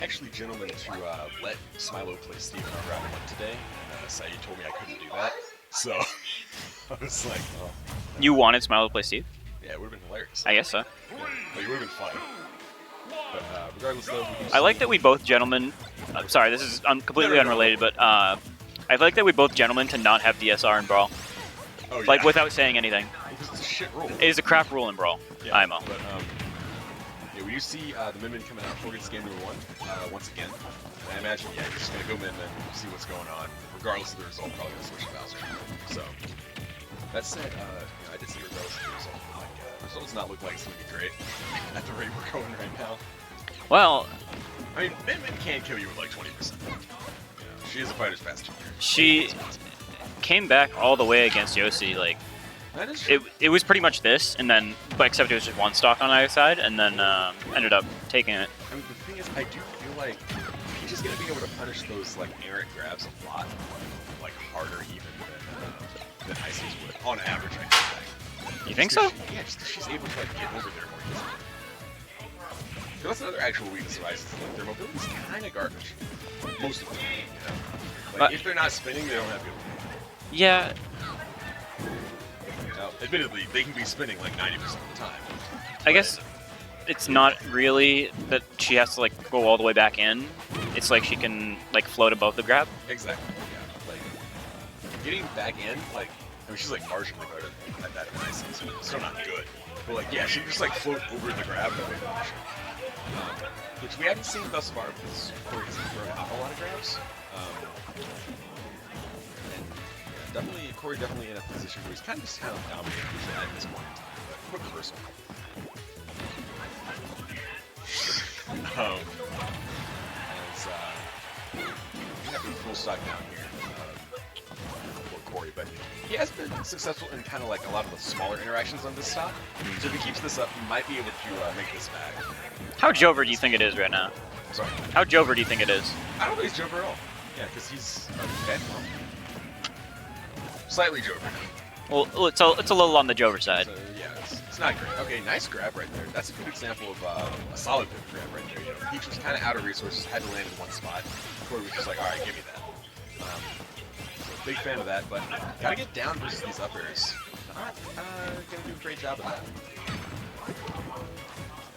actually, gentlemen, to let Smilo play Steve in our round 1 today. Saeed told me I couldn't do that, so I was like, oh. You wanted Smilo to play Steve? Yeah, it would have been hilarious. I guess so. Yeah, like, it would have been fun. But regardless, though, I like that we both gentlemen. I'm sorry, this is completely unrelated, but I like that we both gentlemen to not have DSR in Brawl. Oh, yeah. Like without saying anything. Because it's a shit rule. It is a crap rule in Brawl. Yeah, IMO. But yeah, we do see the Min coming out for this game number 1 once again. And I imagine, yeah, you're just gonna go Min see what's going on. Regardless of the result, probably gonna switch to Bowser. So that said, you know, I did see regardless of the result, like the results not look like it's gonna be great at the rate we're going right now. Well, I mean, Min can kill you with like 20%. You know, she is a fighter's fast tuner. she came back all the way against Yossi. Like That is true. it was pretty much this, and then but except it was just one stock on either side, and then ended up taking it. I mean, the thing is, I do feel like he's just gonna be able to punish those like errant grabs a lot, like harder even than Isis would on average. I think. You think so? Yeah, just 'cause she's able to like get over there more easily. So that's another actual weakness of Isis. Like, their mobility's kind of garbage. Most of them, you know. Like But if they're not spinning, they don't have good. yeah, Now, admittedly, they can be spinning like 90% of the time. I guess it's not really that she has to like go all the way back in. It's like she can like float above the grab. Exactly. Yeah. Like getting back in, like I mean, she's like marginally better at that in Isis. So it's still not good. But like, yeah, she can just like float over the grab that way. Which we haven't seen thus far because Corey hasn't thrown out a lot of grabs. And yeah, definitely, Corey definitely in a position where he's kind of dominating at this point in time. But quick reversal. As we have a full stock down here for Corey, but he has been successful in kind of like a lot of the smaller interactions on this stock. So if he keeps this up, he might be able to make this back. How Jover do you think it is right now? Sorry? How Jover do you think it is? I don't think he's Jover at all. Yeah, because he's dead. Slightly Jover. Well, it's a little on the Jover side. So, yeah, it's not great. Okay, nice grab right there. That's a good example of a solid pivot grab right there. You know, Peach was kind of out of resources, had to land in one spot. Corey was just like, all right, give me that. So big fan of that, but gotta get down versus these up airs. Not gonna do a great job of that.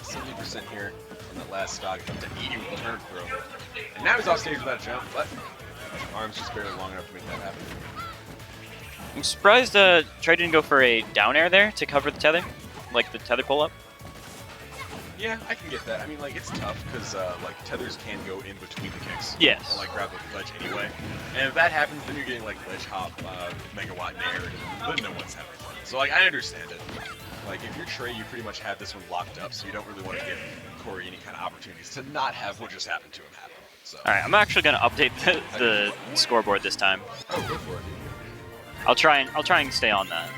70% here on that last stock, up to 80 with the turn throw. And now he's off stage without a jump, but arms just barely long enough to make that happen. I'm surprised Trey didn't go for a down air there to cover the tether, like the tether pull up. Yeah, I can get that. I mean, like, it's tough because, like, tethers can go in between the kicks. Yes. Or, like, grab the ledge anyway. And if that happens, then you're getting, like, ledge hop, megawatt nair, and then no one's having fun. So, like, I understand it. Like, if you're Trey, you pretty much have this one locked up, so you don't really want to give Corey any kind of opportunities to not have what just happened to him happen. So. Alright, I'm actually going to update the scoreboard this time. Oh, go for it. I'll try and stay on that.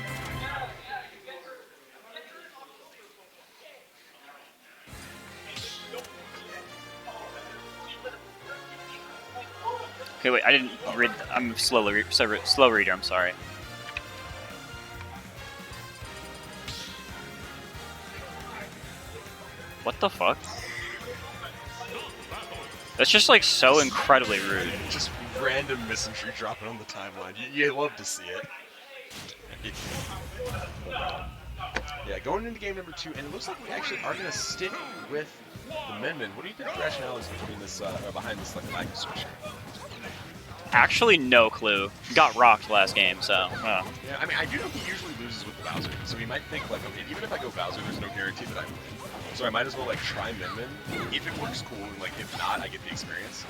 Okay, wait, I didn't read. I'm a slow reader. I'm sorry. What the fuck? That's just like so incredibly rude. Just random misentry dropping on the timeline. You love to see it. Yeah, going into game number 2, and it looks like we actually are going to stick with the Min. What do you think the rationale is between this, behind this like lag switch? Actually, no clue. Got rocked last game, so. Yeah, I mean, I do know he usually loses with the Bowser, so he might think like, okay, even if I go Bowser, there's no guarantee that I win. So I might as well like try Min. If it works, cool, and like if not, I get the experience.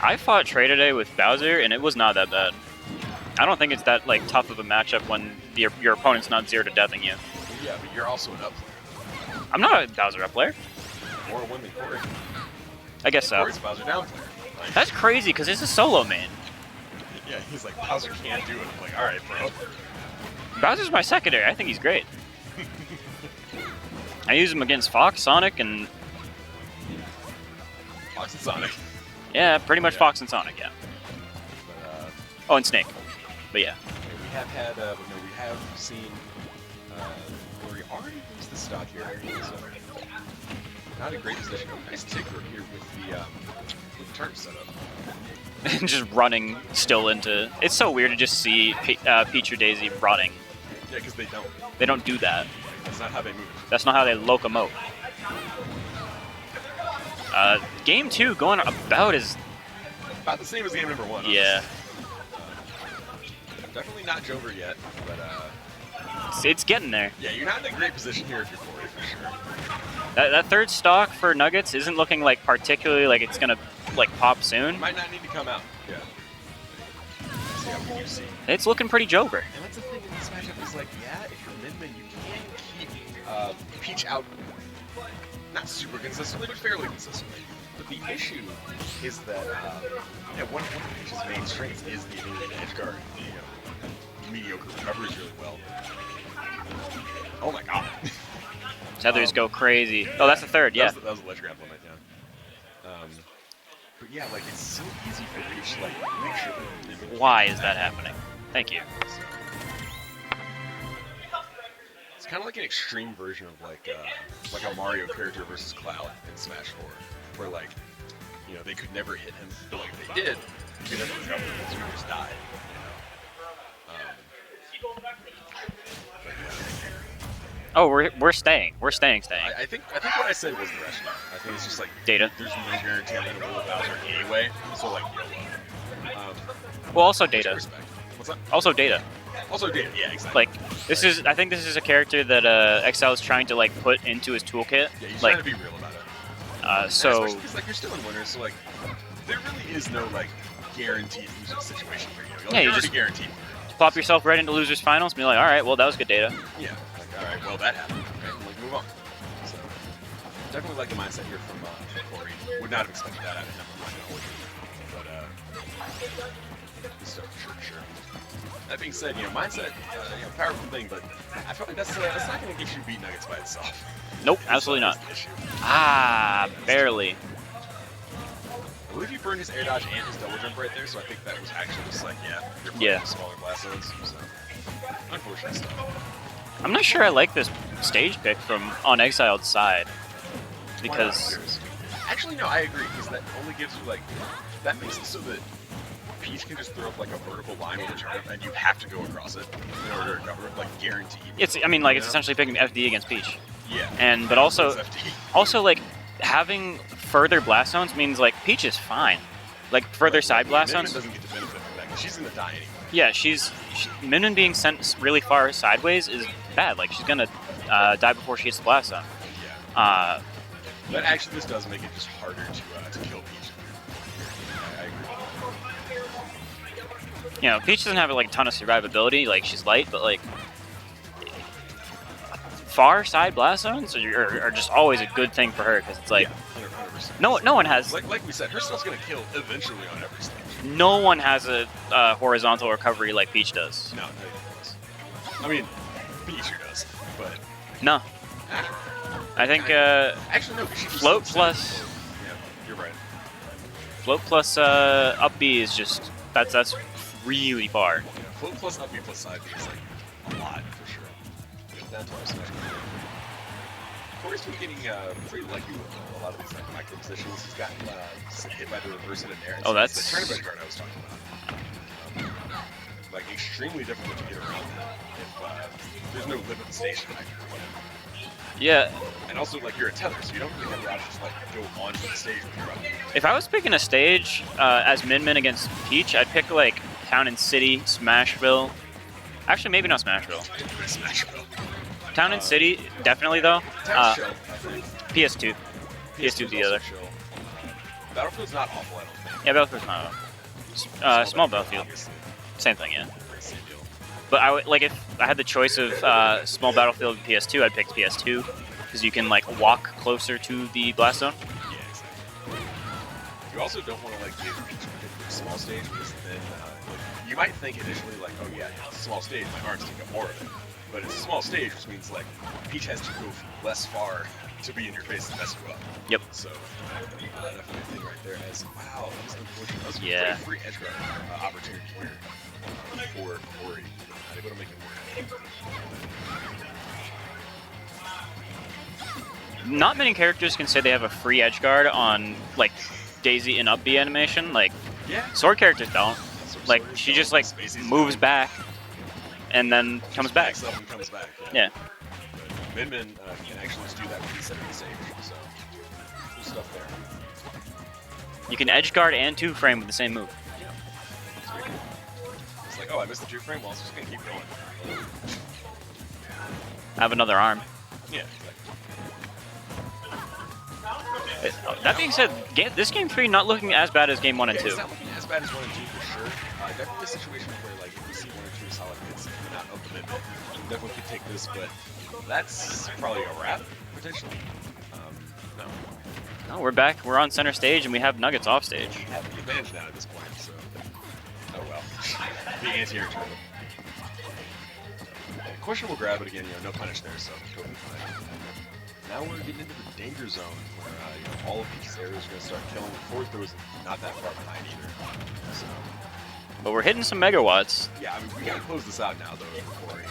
I fought Trey today with Bowser, and it was not that bad. I don't think it's that like tough of a matchup when your opponent's not 0 to deathing you. Yeah, but you're also an up player. I'm not a Bowser up player. Or a win than Corey. I guess so. Corey's a Bowser down player. Like, That's crazy, because it's a solo main. yeah, he's like, Bowser can't do it. I'm like, alright, bro. Bowser's my secondary. I think he's great. I use him against Fox, Sonic, and... Fox and Sonic. Yeah, pretty much Fox and Sonic, yeah. But, oh, and Snake. But yeah. we have had, no, we have seen, where we already used the stock here. So, not a great position. Oh, nice ticker here with the turn setup. Just running still into. It's so weird to just see Peach or Daisy running. Yeah, because they don't. They don't do that. That's not how they move. That's not how they locomote. Game 2 going about as. About the same as game number 1. Yeah. Definitely not Jover yet, but It's getting there. yeah, you're not in a great position here if you're 40 for sure. That third stock for Nuggetz isn't looking like particularly like it's gonna like pop soon. Might not need to come out. Yeah. See how you see. It's looking pretty Jover. And that's the thing in this matchup is like, yeah, if you're Min-Min, you can keep Peach out, not super consistently, but fairly consistently. But the issue is that one of Peach's main strengths is the ability to edge guard mediocre recoveries really well. Oh my god. Tethers go crazy. Oh, that's the third, yeah. That was a ledge grab limit, yeah. But yeah, like, it's so easy for Peach to, like, make sure that... Why is that happening? Thank you. So, it's kind of like an extreme version of, like a Mario character versus Cloud in Smash 4, where, like, you know, they could never hit him, but, like, if they did, you could never recover because you would just die, Oh, we're staying. We're staying. I think what I said was the rationale. I think it's just like Data. There's no guarantee I'm gonna roll Bowser anyway, so like Well, also Data. respect. What's up? Also Data. Also Data, yeah, exactly. Like I think this is a character that Exciled is trying to like put into his toolkit. Yeah, he's like trying to be real about it. so especially because like you're still in winners, so like there really is no like guaranteed losing situation for you. Like, Yeah, you you're already just- guaranteed. plop yourself right into losers finals and be like, all right, well that was good Data. Yeah. Like, all right, well that happened. Okay, like move on. So definitely like the mindset here from Corey. Would not have expected that out of number 1, but good stuff for sure. That being said, you know, mindset, powerful thing, but I feel like that's not going to get you beat Nuggetz by itself. Nope, absolutely not. That's the issue. Ah, barely. I believe you burned his air dodge and his double jump right there, so I think that was actually just like, you're playing Yeah. smaller blast zones, so unfortunate stuff. I'm not sure I like this stage pick from on Exiled's side because Actually, no, I agree, because that only gives you, like, that makes it so that Peach can just throw up, like, a vertical line with a turnip, and you have to go across it in order to recover it, like, guaranteed. it's it's essentially picking FD against Peach. Yeah. But also It's FD. like having further blast zones means like Peach is fine. Like further side blast Min-Min zones. doesn't get the benefit of that, 'cause she's gonna die anyway. Yeah, Min-Min being sent really far sideways is bad. Like she's gonna die before she hits the blast zone. Yeah. But actually, this does make it just harder to kill Peach. I agree. You know, Peach doesn't have like a ton of survivability. Like she's light, but like far side blast zones are just always a good thing for her because it's like 100%. no one has Like we said, her stuff's gonna kill eventually on every stage. no one has a horizontal recovery like Peach does. No, not even close. I mean, Peach sure does, but No, I think actually no. 'Cause she just float sits plus down. Yeah, you're right. up B is just that's really far. Yeah, float plus up B plus side B is like a lot for sure. Get down to our smash. Corey's been getting pretty lucky with a lot of these like micro positions. He's gotten hit by the reverse in there. Oh, that's- the turnip card I was talking about. Like extremely difficult to get around that if there's no limit station back here. Yeah, And also, like, you're a tether, so you don't really have the option to, like, go onto the stage with your button. if I was picking a stage as Min-Min against Peach, I'd pick like Town and City, Smashville. Actually, maybe not Smashville. Smashville. Town and City, definitely though. Town Shell, I think. PS2. PS2 is the other. also Shell. Battlefield's not awful, I don't think. Yeah, Battlefield's not. Small Battlefield. Obviously. Same thing, yeah. Same deal. But I would like if I had the choice of Small Battlefield and PS2, I'd pick PS2 because you can like walk closer to the blast zone. Yeah, exactly. You also don't want to, like, give Peach a small stage because then you might think initially, like, oh yeah, it's a small stage, my arms take up more of it. But it's a small stage, which means, like, Peach has to go less far to be in your face and mess you up. Yep. So, definitely a thing right there as, wow, that was unfortunate. That was Yeah. a free edge guard opportunity here for Corey. Able to make it work. not many characters can say they have a free edge guard on like Daisy and up B animation. Like Yeah. sword characters don't. Like Sword she don't. just like Spacey's moves don't. back and then comes back. Backs up and comes back. Yeah. But Min can actually just do that with the 70 sage, so cool stuff there. You can edge guard and 2-frame with the same move. It's pretty cool. It's like, oh, I missed the 2-frame, well, I'm just gonna keep going. I have another arm. Yeah, That being said, this game 3 not looking as bad as game 1 and 2. It's not looking as bad as 1 and 2 for sure. Definitely a situation where, like, if we see 1 or 2 solid hits coming out of the mid, definitely could take this, but that's probably a wrap, potentially. No. No, we're back. We're on center stage, and we have Nuggetz off stage. We have the advantage now at this point, so. Oh well. The anti-air turtle. Questionable grab, but again, no punish there, so totally fine. Now we're getting into the danger zone, where all of these areas are going to start killing. Forward throw is not that far behind either. So. But we're hitting some megawatts. Yeah, I mean, we got to close this out now, though, for Corey.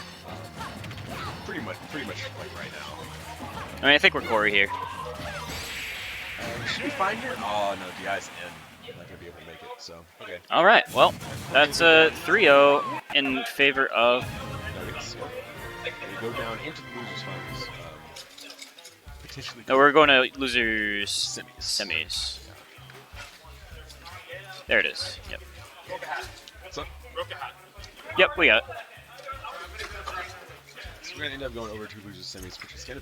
Pretty much like right now. I mean, I think we're Corey here. Should we find her? Oh no, DI's in. I'm not gonna be able to make it. So okay. All right. Well, that's a 3-0 in favor of. Nuggetz. Yep. They go down into the losers finals. Potentially. No, we're going to losers Semis. semis. There it is. Yep. What's up? Yep, we got it. So we're gonna end up going over to losers semis, which is gonna